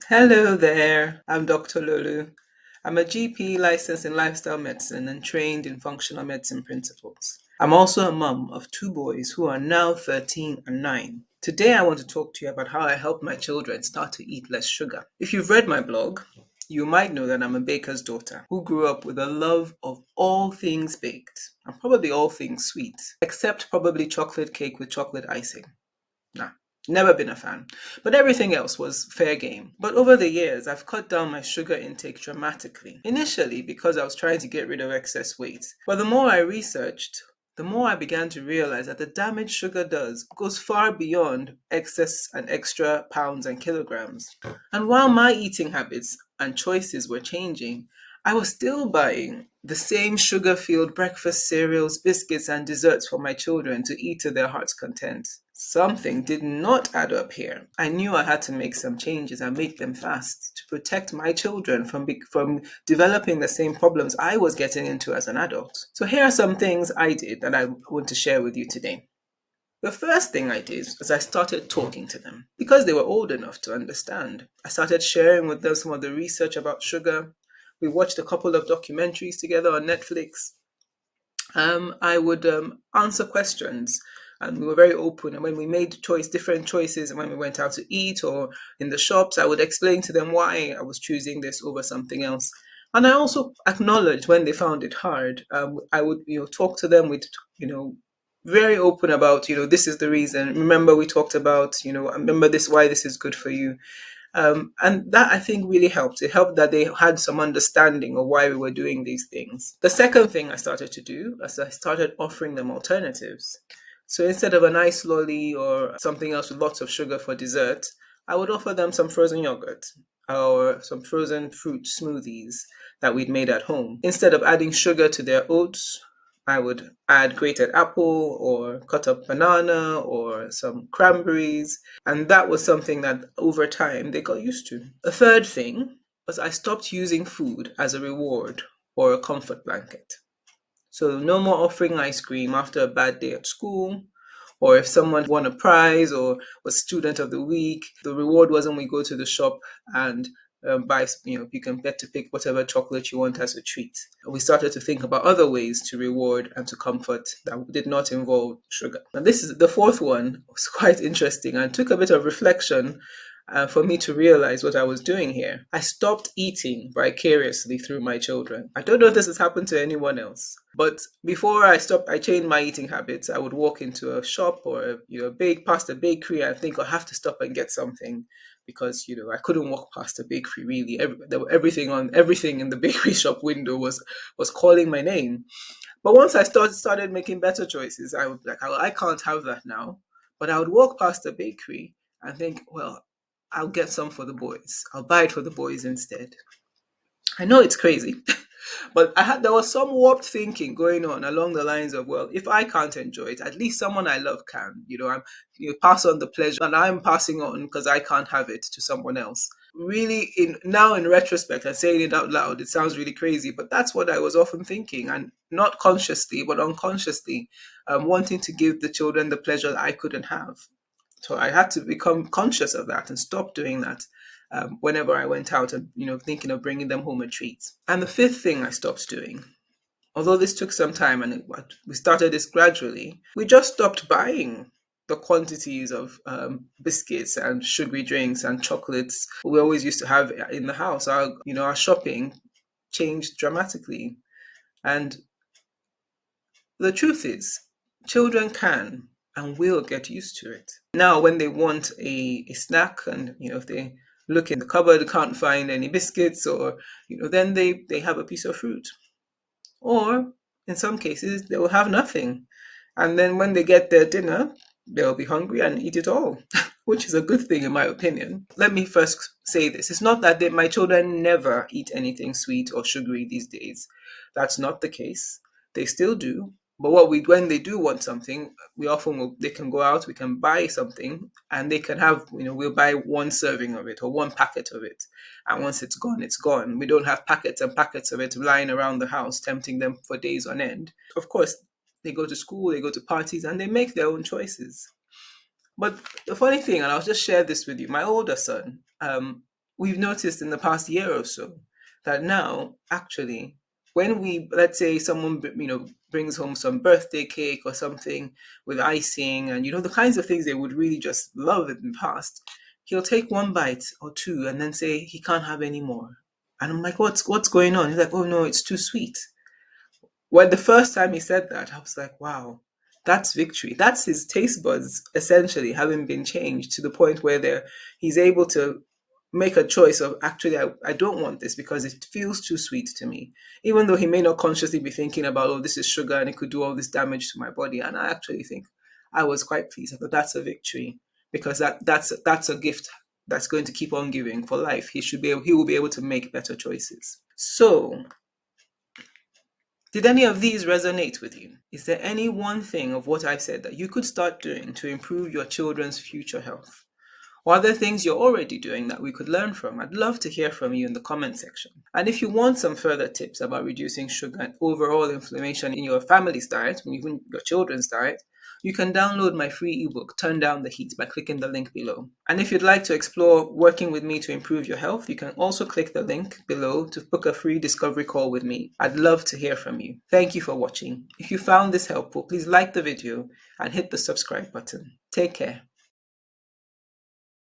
Hello there, I'm Dr. Lolu. I'm a GP licensed in lifestyle medicine and trained in functional medicine principles. I'm also a mum of two boys who are now 13 and 9. Today, I want to talk to you about how I help my children start to eat less sugar. If you've read my blog, you might know that I'm a baker's daughter who grew up with a love of all things baked and probably all things sweet, except probably chocolate cake with chocolate icing. Nah, never been a fan. But everything else was fair game. But over the years, I've cut down my sugar intake dramatically. Initially, because I was trying to get rid of excess weight. But the more I researched, the more I began to realize that the damage sugar does goes far beyond excess and extra pounds and kilograms. And while my eating habits and choices were changing, I was still buying the same sugar filled breakfast cereals, biscuits, and desserts for my children to eat to their heart's content. Something did not add up here. I knew I had to make some changes and make them fast to protect my children from developing the same problems I was getting into as an adult. So, here are some things I did that I want to share with you today. The first thing I did was I started talking to them because they were old enough to understand. I started sharing with them some of the research about sugar. We watched a couple of documentaries together on Netflix. I would answer questions, and we were very open. And when we made different choices, and when we went out to eat or in the shops, I would explain to them why I was choosing this over something else. And I also acknowledged when they found it hard. I would, talk to them with, very open about, this is the reason. Remember, we talked about, remember this, why this is good for you. And that I think really helped. It helped that they had some understanding of why we were doing these things. The second thing I started to do is I started offering them alternatives. So instead of an ice lolly or something else with lots of sugar for dessert, I would offer them some frozen yogurt or some frozen fruit smoothies that we'd made at home. Instead of adding sugar to their oats, I would add grated apple or cut up banana or some cranberries. And that was something that over time they got used to. The third thing was I stopped using food as a reward or a comfort blanket. So no more offering ice cream after a bad day at school, or if someone won a prize or was student of the week. The reward wasn't we go to the shop and buy, you can get to pick whatever chocolate you want as a treat. We started to think about other ways to reward and to comfort that did not involve sugar. And this is the fourth one, was quite interesting and took a bit of reflection for me to realize what I was doing here. I stopped eating vicariously through my children. I don't know if this has happened to anyone else, but before I changed my eating habits. I would walk into a shop or past a bakery and think I have to stop and get something because I couldn't walk past a bakery really. Everything in the bakery shop window was calling my name. But once I started making better choices, I would like I can't have that now. But I would walk past the bakery and think, well, I'll get some for the boys. I'll buy it for the boys instead. I know it's crazy, but there was some warped thinking going on along the lines of, well, if I can't enjoy it, at least someone I love can. Pass on the pleasure, and I'm passing on because I can't have it to someone else. Really, in retrospect, and saying it out loud, it sounds really crazy, but that's what I was often thinking, and not consciously, but unconsciously, wanting to give the children the pleasure that I couldn't have. So I had to become conscious of that and stop doing that whenever I went out and thinking of bringing them home a treat. And the fifth thing I stopped doing, although this took some time and we started this gradually, we just stopped buying the quantities of biscuits and sugary drinks and chocolates we always used to have in the house. Our shopping changed dramatically, and the truth is, children can and will get used to it. Now, when they want a snack and, if they look in the cupboard, can't find any biscuits or, then they have a piece of fruit. Or in some cases, they will have nothing. And then when they get their dinner, they'll be hungry and eat it all, which is a good thing in my opinion. Let me first say this. It's not that my children never eat anything sweet or sugary these days. That's not the case. They still do. But when they do want something, they can go out, we can buy something, and they can have, we'll buy one serving of it or one packet of it. And once it's gone, it's gone. We don't have packets and packets of it lying around the house, tempting them for days on end. Of course, they go to school, they go to parties, and they make their own choices. But the funny thing, and I'll just share this with you, my older son, we've noticed in the past year or so that now, actually, when we, let's say someone, brings home some birthday cake or something with icing and, the kinds of things they would really just love in the past, he'll take one bite or two and then say he can't have any more. And I'm like, what's going on? He's like, oh no, it's too sweet. When the first time he said that, I was like, wow, that's victory. That's his taste buds essentially having been changed to the point where he's able to make a choice of, actually, I don't want this because it feels too sweet to me. Even though he may not consciously be thinking about, oh, this is sugar and it could do all this damage to my body. And I actually think I was quite pleased. I thought that's a victory, because that's a gift that's going to keep on giving for life. He will be able to make better choices. So, did any of these resonate with you? Is there any one thing of what I've said that you could start doing to improve your children's future health? Or are there things you're already doing that we could learn from? I'd love to hear from you in the comment section. And if you want some further tips about reducing sugar and overall inflammation in your family's diet, and even your children's diet, you can download my free ebook, Turn Down the Heat, by clicking the link below. And if you'd like to explore working with me to improve your health, you can also click the link below to book a free discovery call with me. I'd love to hear from you. Thank you for watching. If you found this helpful, please like the video and hit the subscribe button. Take care.